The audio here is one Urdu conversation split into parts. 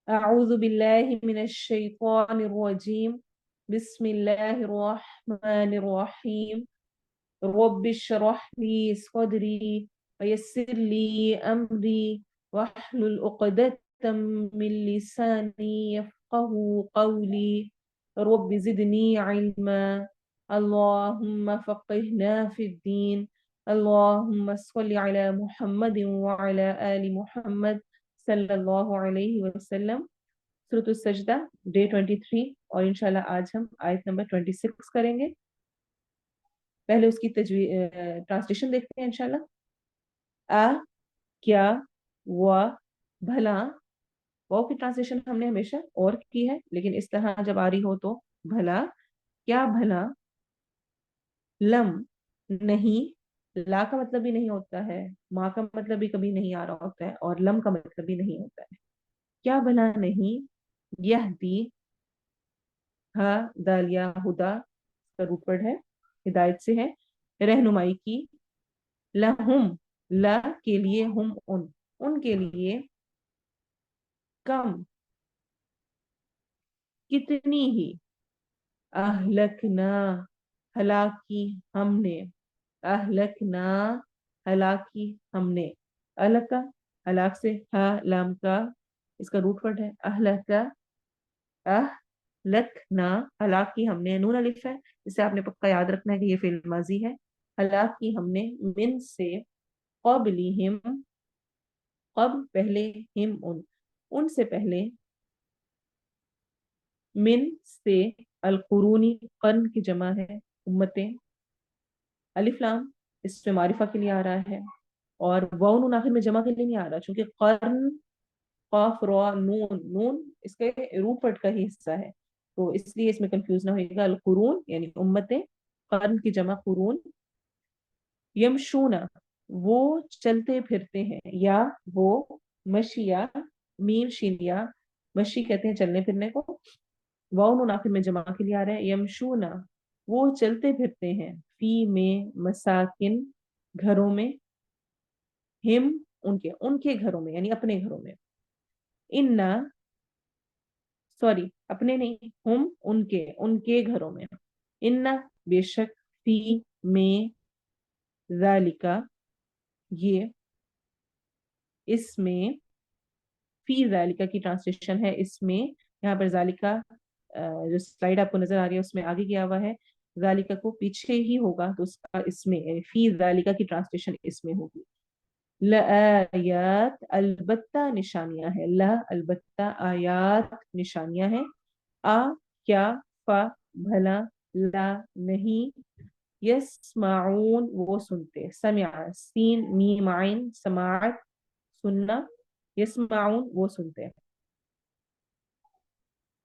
أعوذ بالله من الشيطان الرجيم. بسم الله الرحمن الرحيم. رب اشرح لي صدري ويسر لي أمري واحلل عقدة من لساني يفقه قولي. رب زدني علما. اللهم فقهنا في الدين. اللهم صل على محمد وعلى آل محمد صلی اللہ علیہ وسلم. سورۃ السجدہ ڈے 23 اور انشاءاللہ آج ہم آیت نمبر 26 کریں گے. پہلے اس کی ٹرانسلیشن دیکھتے ہیں انشاءاللہ. کیا و بھلا. واو کی ٹرانسلیشن ہم نے ہمیشہ اور کی ہے، لیکن اس طرح جب آ رہی ہو تو بھلا، کیا بھلا، لم نہیں، لا کا مطلب بھی نہیں ہوتا ہے، ماں کا مطلب بھی کبھی نہیں آ رہا ہوتا ہے، اور لم کا مطلب بھی نہیں ہوتا ہے. کیا بھلا نہیں یہدی، ہا دالیا ہدا کا روٹ ورڈ ہے، ہدایت سے ہے، رہنمائی کی، لہم لا کے لیے، ہم ان کے لیے، کم کتنی ہی، اہلکنا ہلاکی ہم نے، اہلکنا ہلاکی ہم نے، الکا ہلاک سے، ہا لام کا اس کا روٹ ورڈ ہے، اہلکا، اہلکنا ہلاک کی ہم نے، نون الف ہے، اسے آپ نے پکا یاد رکھنا ہے کہ یہ فعل ماضی ہے. ہلاک کی ہم نے، من سے، قبلہم قبل پہلے، ہم ان سے پہلے، من سے، القرونی قرن کی جمع ہے، امتیں. الف لام اس میں معرفہ کے لیے آ رہا ہے، اور واو نون آخر میں جمع کے لیے نہیں آ رہا، چونکہ قرن قاف را نون، نون اس کے روٹ ورڈ کا ہی حصہ ہے، تو اس لیے اس میں کنفیوز نہ ہوئے گا. القرون یعنی امتیں، قرن کی جمع قرون. یمشونا وہ چلتے پھرتے ہیں، یا وہ، مشیا میم شینیا، مشی کہتے ہیں چلنے پھرنے کو، واو نون آخر میں جمع کے لیے آ رہا ہے. یمشونا وہ چلتے پھرتے ہیں، فی میں، مساکن گھروں میں، ہم ان کے گھروں میں یعنی اپنے گھروں میں. اننا سوری اپنے نہیں، ہم ان کے گھروں میں. اننا بے شک، فی میں، ذالکا یہ، اس میں، فی ذالکا کی ٹرانسلیشن ہے اس میں. یہاں پر ذالکا جو سلائیڈ آپ کو نظر آ رہی ہے اس میں آگے کیا ہوا ہے، ذالکا کو پیچھے ہی ہوگا تو اس کا اس میں، فی ذالکا کی ٹرانسلیشن اس میں ہوگی. لآیات البتہ نشانیاں ہیں، لا البتہ، آیات نشانیاں ہیں، آ کیا، فا بھلا، لا نہیں، یسمعون وہ سنتے، سمع سین میم عین سماعت سننا، یسمعون وہ سنتے.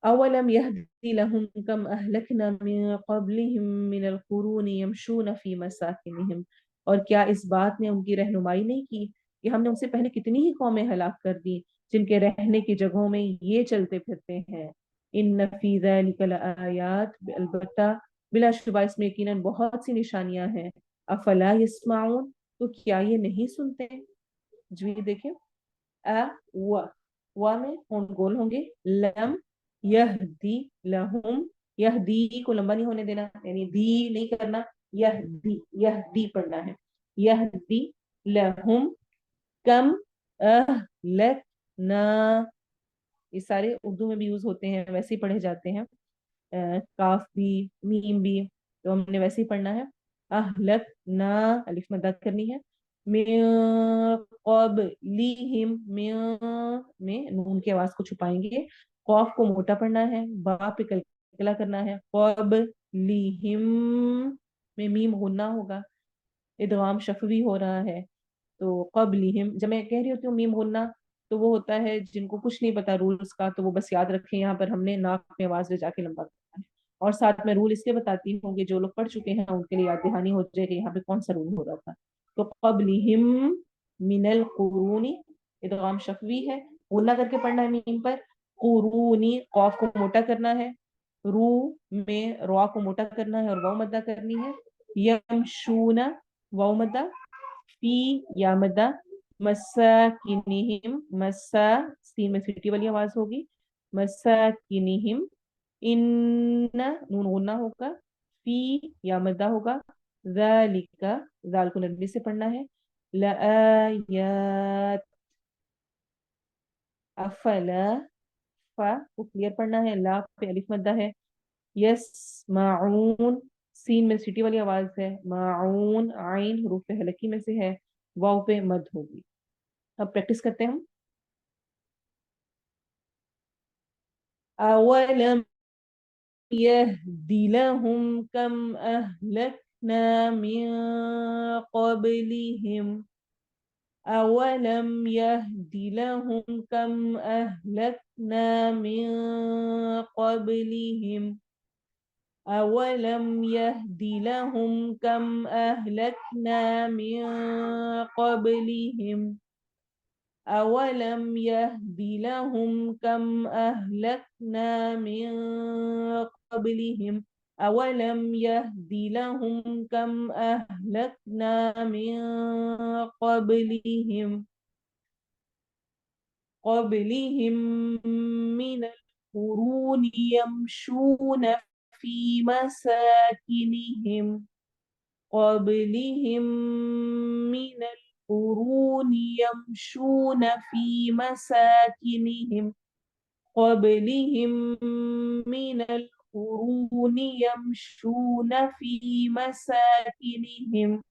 اولم یہدی لہم کم اہلکنا من قبلہم من القرون یمشون فی مساکنہم، اور کیا اس بات نے ان کی رہنمائی نہیں کی کہ ہم نے ان سے پہلے کتنی ہی قومیں ہلاک کر دی جن کے رہنے کی جگہوں میں یہ چلتے پھرتے ہیں. ان فی ذلک لآیات البتہ بلا شبہ اس میں یقیناً بہت سی نشانیاں ہیں. افلا یسمعون تو کیا یہ نہیں سنتے. جی دیکھیں، و میں ہون گول ہوں گے، لم یہدی لہم، یہدی کو لمبا نہیں ہونے دینا یعنی دی نہیں کرنا، یہدی پڑھنا ہے. یہدی لہم کم اہلکنا، یہ سارے اردو میں بھی یوز ہوتے ہیں، ویسے ہی پڑھے جاتے ہیں، کاف بھی میم بھی، تو ہم نے ویسے ہی پڑھنا ہے. اہلکنا الف مدد کرنی ہے. من قبلہم میں نون کی آواز کو چھپائیں گے، قاف کو موٹا پڑھنا ہے، با پہ کلکلا کرنا ہے. قبلہم میں میم غنہ ہوگا، ادغام شفوی ہو رہا ہے. تو قبلہم جب میں کہہ رہی ہوتی ہوں میم غنہ تو وہ ہوتا ہے جن کو کچھ نہیں پتا رولز کا، تو وہ بس یاد رکھیں یہاں پر ہم نے ناک میں آواز لے جا کے لمبا کرنا ہے. اور ساتھ میں رول اس لیے بتاتی ہوں کہ جو لوگ پڑھ چکے ہیں ان کے لیے یاد دہانی ہو جائے کہ یہاں پہ کون سا رول ہو رہا تھا. تو قبلہم من القرون ادغام شفوی ہے، غنہ کر کے پڑھنا ہے میم پر. قرونی قاف کو موٹا کرنا ہے، رو میں را کو موٹا کرنا ہے اور واو مدہ کرنی ہے. یمشون واو مدہ، فی یا مدہ، مساکنہم مسا سین میں سیٹی والی آواز ہوگی. مساکنہم، ان نون غنہ ہوگا. فی یا مدہ ہوگا. ذالک، ذال کو نرمی سے پڑھنا ہے. لآیات، افلا، فا کو کلیئر پڑھنا ہے. لا پہ الف مدہ ہے. یسمعون، سین میں سیٹی والی آواز ہے. معون، عین حروف حلقی میں سے ہے. واو پہ مد ہوگی. اب پریکٹس کرتے ہیں ہم. اولم يهد لهم كم أهلكنا من قبلهم أولم يهد لهم كم أهلكنا من قبلهم أولم يهد لهم كم أهلكنا من قبلهم أولم يهد لهم كم أهلكنا من قبلهم أولم يهد لهم كم أهلكنا من قبلهم من القرون يمشون في مساكنهم قبلهم من القرون يمشون في مساكنهم قبلهم من القرون يمشون في مساكنهم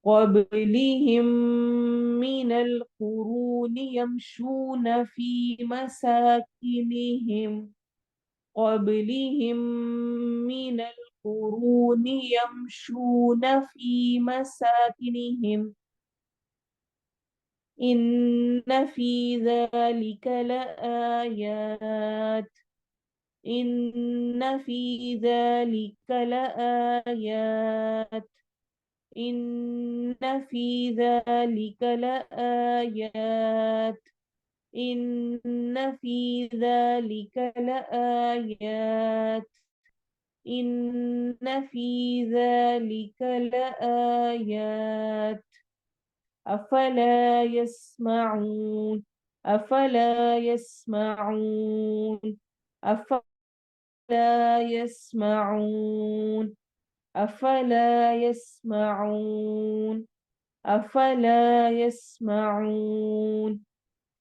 قبلهم من القرون يمشون في مساكنهم قبلهم من القرون يمشون في مساكنهم إن في ذلك لآيات إن في ذلك لآيات إن في ذلك لآيات إن في ذلك لآيات إن في ذلك لآيات أفلا يسمعون أفلا يسمعون أفلا يسمعون أفلا يسمعون أفلا يسمعون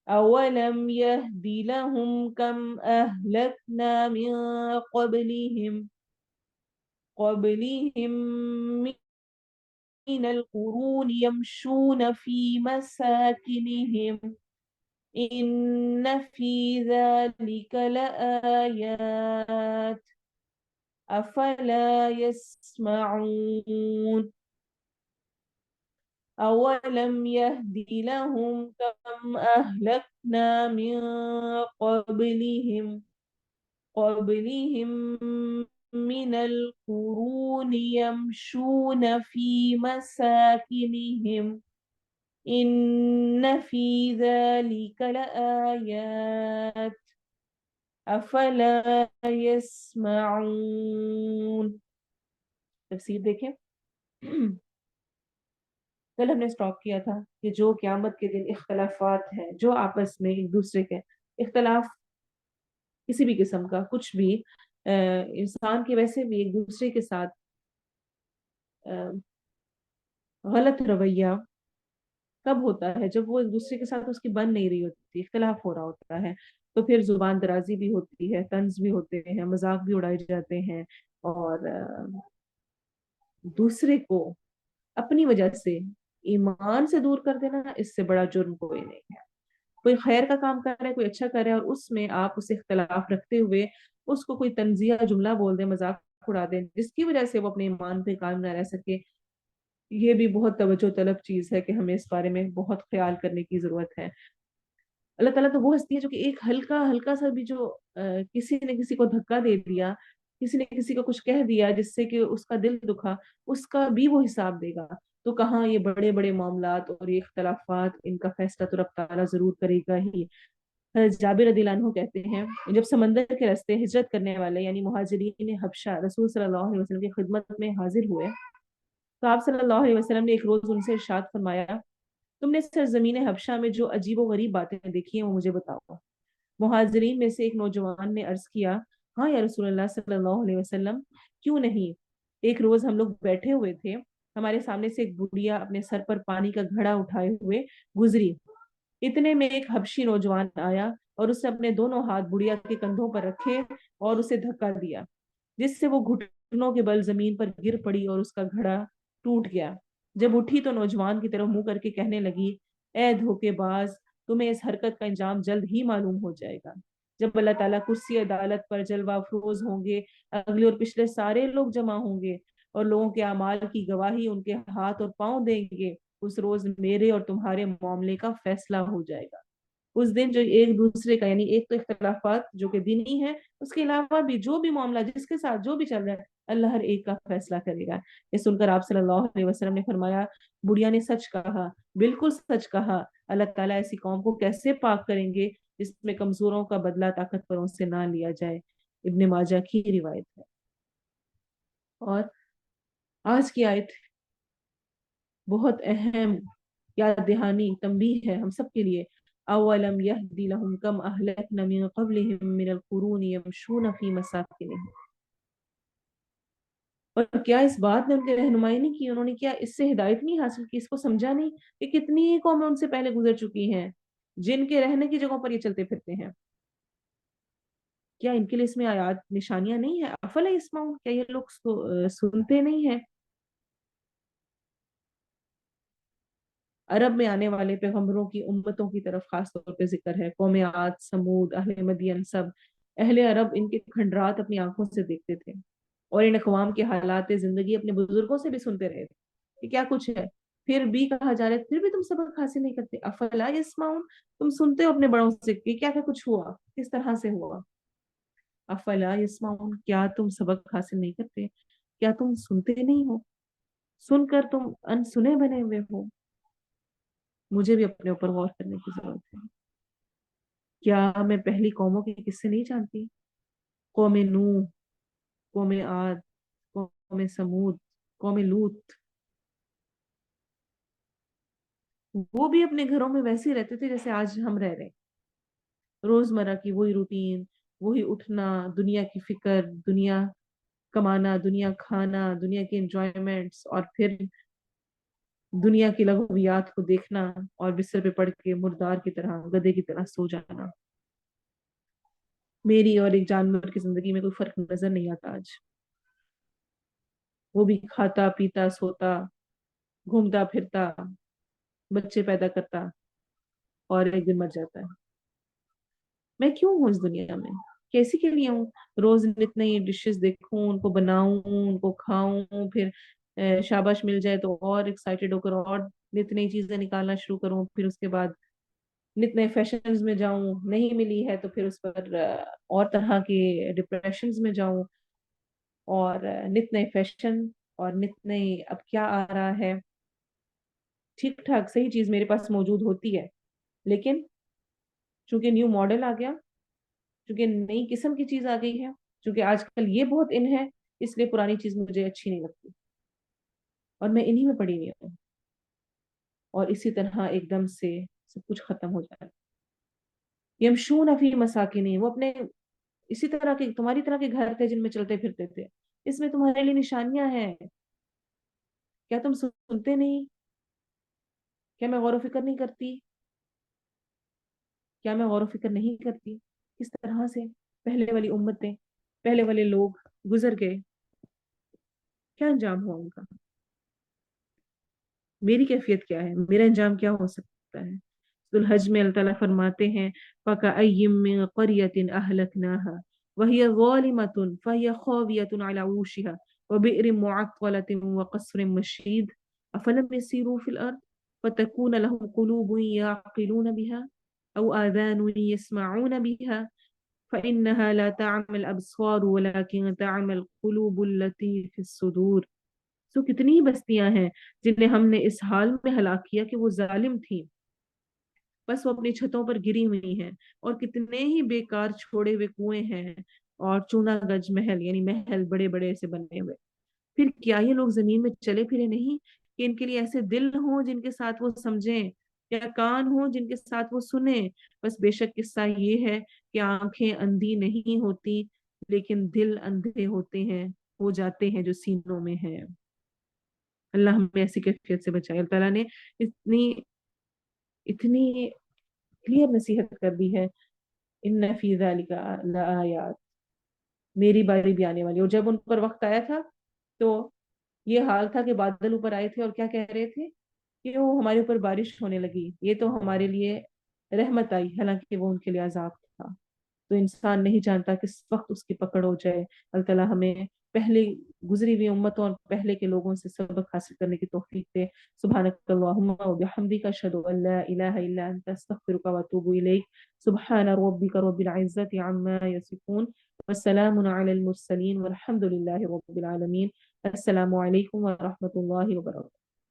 أولم يهد لهم كم أهلكنا من قبلهم من القرون يمشون في مساكنهم إن في ذلك لآيات أفلا يسمعون أولم يهد لهم كم أهلكنا من قبلهم من القرون يمشون في مساكنهم إن في ذلك لآيات أفلا يسمعون. تفسیر دیکھیں. کل ہم نے اسٹاپ کیا تھا کہ جو قیامت کے دن اختلافات ہیں، جو آپس میں ایک دوسرے کے اختلاف کسی بھی قسم کا کچھ بھی، انسان کے ویسے بھی ایک دوسرے کے ساتھ غلط رویہ کب ہوتا ہے؟ جب وہ ایک دوسرے کے ساتھ اس کی بن نہیں رہی ہوتی، اختلاف ہو رہا ہوتا ہے، تو پھر زبان درازی بھی ہوتی ہے، طنز بھی ہوتے ہیں، مذاق بھی اڑائے جاتے ہیں، اور دوسرے کو اپنی وجہ سے ایمان سے دور کر دینا، اس سے بڑا جرم کوئی نہیں ہے. کوئی خیر کا کام کر رہا ہے، کوئی اچھا کر رہا ہے، اور اس میں آپ اسے اختلاف رکھتے ہوئے اس کو کوئی طنزیہ جملہ بول دیں، مذاق اڑا دیں، جس کی وجہ سے وہ اپنے ایمان پہ قائم نہ رہ سکے، یہ بھی بہت توجہ طلب چیز ہے کہ ہمیں اس بارے میں بہت خیال کرنے کی ضرورت ہے. اللہ تعالیٰ تو وہ ہستی ہے جو کہ ایک ہلکا سا بھی جو کسی نے کسی کو دھکا دے دیا، کسی نے کسی کو کچھ کہہ دیا جس سے کہ اس کا دل دکھا، اس کا بھی وہ حساب دے گا. تو کہاں یہ بڑے بڑے معاملات اور یہ اختلافات، ان کا فیصلہ تو رب تعالیٰ ضرور کرے گا ہی. جابر رضی اللہ عنہ کہتے ہیں جب سمندر کے راستے ہجرت کرنے والے یعنی مہاجرین حبشہ رسول صلی اللہ علیہ وسلم کی خدمت میں حاضر ہوئے، تو آپ صلی اللہ علیہ وسلم نے ایک روز ان سے ارشاد فرمایا تم نے سرزمین حبشہ میں جو عجیب و غریب باتیں دیکھی ہیں وہ مجھے بتاؤ۔ مہاجرین میں سے ایک نوجوان نے عرض کیا، ہاں یا رسول اللہ صلی اللہ علیہ وسلم، کیوں نہیں۔ ایک روز ہم لوگ بیٹھے ہوئے تھے، ہمارے سامنے سے ایک بڑھیا اپنے سر پر پانی کا گھڑا اٹھائے ہوئے گزری۔ اتنے میں ایک حبشی نوجوان آیا اور اس نے اپنے دونوں ہاتھ بڑھیا کے کندھوں پر رکھے اور اسے دھکا دیا، جس سے وہ گھٹنوں کے بل زمین پر گر پڑی اور اس کا گھڑا ٹوٹ گیا۔ جب اٹھی تو نوجوان کی طرف منہ کر کے کہنے لگی، اے دھوکے باز، تمہیں اس حرکت کا انجام جلد ہی معلوم ہو جائے گا۔ جب اللہ تعالیٰ کرسی عدالت پر جلوہ افروز ہوں گے، اگلے اور پچھلے سارے لوگ جمع ہوں گے اور لوگوں کے اعمال کی گواہی ان کے ہاتھ اور پاؤں دیں گے، اس روز میرے اور تمہارے معاملے کا فیصلہ ہو جائے گا۔ اس دن جو ایک دوسرے کا، یعنی ایک تو اختلافات جو کہ دینی ہیں، اس کے علاوہ بھی جو بھی معاملہ جس کے ساتھ جو بھی چل رہا ہے، اللہ ہر ایک کا فیصلہ کرے گا۔ یہ سن کر آپ صلی اللہ علیہ وسلم نے فرمایا، بڑھیا نے سچ کہا، بالکل سچ کہا۔ اللہ تعالیٰ ایسی قوم کو کیسے پاک کریں گے جس میں کمزوروں کا بدلہ طاقتوروں سے نہ لیا جائے۔ ابن ماجہ کی روایت ہے۔ اور آج کی آیت بہت اہم یاد دہانی تنبیہ ہے ہم سب کے لیے۔ اولم یہدی لہم کم اہلکنا من قبلہم من القرون یمشون فی مساکنہم۔ اور کیا اس بات نے ان کی رہنمائی نہیں کی، انہوں نے کیا اس سے ہدایت نہیں حاصل کی، اس کو سمجھا نہیں کہ کتنی قومیں ان سے پہلے گزر چکی ہیں جن کے رہنے کی جگہوں پر یہ چلتے پھرتے ہیں؟ کیا ان کے لیے اس میں آیات نشانیاں نہیں ہیں؟ افلا یسمعون، کیا یہ لوگ سنتے نہیں ہیں؟ عرب میں آنے والے پیغمبروں کی امتوں کی طرف خاص طور پہ ذکر ہے۔ قوم عاد، سمود، اہل مدین، سب اہل عرب ان کے کھنڈرات اپنی آنکھوں سے دیکھتے تھے، اور ان اقوام کے حالات زندگی اپنے بزرگوں سے بھی سنتے رہے تھے کہ کیا کچھ ہے۔ پھر بھی کہا جا رہا ہے پھر بھی تم سبق حاصل نہیں کرتے۔ افلا یسمعون، تم سنتے ہو اپنے بڑوں سے کہ کیا کیا کچھ ہوا، کس طرح سے ہوا۔ افلا یسمعون، کیا تم سبق حاصل نہیں کرتے، کیا تم سنتے نہیں ہو، سن کر تم ان سنے بنے ہوئے ہو۔ مجھے بھی اپنے اوپر غور کرنے کی ضرورت ہے۔ کیا میں پہلی قوموں کے قصے نہیں جانتی؟ قوم نوح، قوم عاد، قوم سمود، قوم لوط، وہ بھی اپنے گھروں میں ویسے ہی رہتے تھے جیسے آج ہم رہ رہے ہیں۔ روزمرہ کی وہی روٹین، وہی اٹھنا، دنیا کی فکر، دنیا کمانا، دنیا کھانا، دنیا کی انجوائمنٹس، اور پھر دنیا کی لغویات کو دیکھنا اور بستر پہ پڑھ کے مردار کی طرح، گدھے کی طرح سو جانا۔ میری اور ایک جانور کی زندگی میں کوئی فرق نظر نہیں آتا آج۔ وہ بھی کھاتا پیتا سوتا، گھومتا پھرتا، بچے پیدا کرتا، اور ایک دن مر جاتا ہے۔ میں کیوں ہوں اس دنیا میں؟ کیسی کے لیے ہوں؟ روز نت نئی ڈشز دیکھوں، ان کو بناؤں، ان کو کھاؤں، پھر شاباش مل جائے تو اور ایکسائٹیڈ ہو کر اور نت نئی چیزیں نکالنا شروع کروں، پھر اس کے بعد نت نئے فیشنز میں جاؤں، نہیں ملی ہے تو پھر اس پر اور طرح کے ڈپریشنز میں جاؤں، اور نت نئے فیشن اور نت نئی اب کیا آ رہا ہے، ٹھیک ٹھاک صحیح چیز میرے پاس موجود ہوتی ہے، لیکن چونکہ نیو ماڈل آ گیا، چونکہ نئی قسم کی چیز آ گئی ہے، چونکہ آج کل یہ بہت ان ہے، اس لیے پرانی چیز مجھے اچھی نہیں لگتی اور میں انہی میں پڑی ہوئی ہوں، اور اسی طرح ایک دم سے سب کچھ ختم ہو جائے۔ یمشون فی مساکنہم، وہ اپنے اسی طرح کے تمہاری طرح کے گھر تھے جن میں چلتے پھرتے تھے، اس میں تمہارے لیے نشانیاں ہیں، کیا تم سنتے نہیں؟ کیا میں غور و فکر نہیں کرتی؟ کیا میں غور و فکر نہیں کرتی؟ کس طرح سے پہلے والی امتیں، پہلے والے لوگ گزر گئے، کیا انجام ہوا ان کا؟ میری کیفیت کیا ہے، میرا انجام کیا ہو سکتا ہے؟ سورۃ الحج میں اللہ تعالیٰ فرماتے ہیں فَكَأَيِّن مِّن قَرْيَةٍ أَهْلَكْنَاهَا وَهِيَ ظَالِمَةٌ فَهِيَ خَاوِيَةٌ عَلَى عُرُوشِهَا وَبِئْرٍ مُّعَطَّلَةٍ وَقَصْرٍ مَّشِيدٍ أَفَلَمْ يَسِيرُوا فِي الْأَرْضِ فَتَكُونَ لَهُمْ قُلُوبٌ يَعْقِلُونَ بِهَا أَوْ آذَانٌ يَسْمَعُونَ بِهَا فَإِنَّهَا لَا تَعْمَى الْأَبْصَارُ وَلَكِن تَعْمَى الْقُلُوبُ الَّتِي فِي الصُّدُورِ۔ سو کتنی ہی بستیاں ہیں جنہیں ہم نے اس حال میں ہلاک کیا کہ وہ ظالم تھیں، بس وہ اپنی چھتوں پر گری ہوئی ہیں، اور کتنے ہی بیکار چھوڑے ہوئے کنویں ہیں اور چونا گج محل، یعنی محل بڑے بڑے سے بنے ہوئے۔ پھر کیا یہ لوگ زمین میں چلے پھرے نہیں کہ ان کے لیے ایسے دل ہوں جن کے ساتھ وہ سمجھیں یا کان ہوں جن کے ساتھ وہ سنے. بس بے شک قصہ یہ ہے کہ آنکھیں اندھی نہیں ہوتی لیکن دل اندھے ہوتے ہیں، ہو جاتے ہیں جو سینوں میں ہے. اللہ ہمیں ایسی کیفیت سے بچائے. اللہ تعالیٰ نے اتنی اتنی کلیئر نصیحت کر دی ہے، ان فی ذالک لآیات، میری باری بھی آنے والی. اور جب ان پر وقت آیا تھا تو یہ حال تھا کہ بادل اوپر آئے تھے اور کیا کہہ رہے تھے کہ وہ ہمارے اوپر بارش ہونے لگی، یہ تو ہمارے لیے رحمت آئی، حالانکہ وہ ان کے لیے عذاب تھا. تو انسان نہیں جانتا کس وقت اس کی پکڑ ہو جائے. اللہ تعالیٰ ہمیں پہلے گزری ہوئی امتوں اور پہلے کے لوگوں سے سبق حاصل کرنے کی توفیق دے. سبحانک اللہم و بحمدک، اشہد ان لا الہ الا انت، استغفرک و اتوب الیک. سبحان ربک رب العزت عما یصفون، والسلام علی المرسلین، والحمد للہ رب العالمین. السلام علیکم ورحمۃ اللہ وبرکاتہ.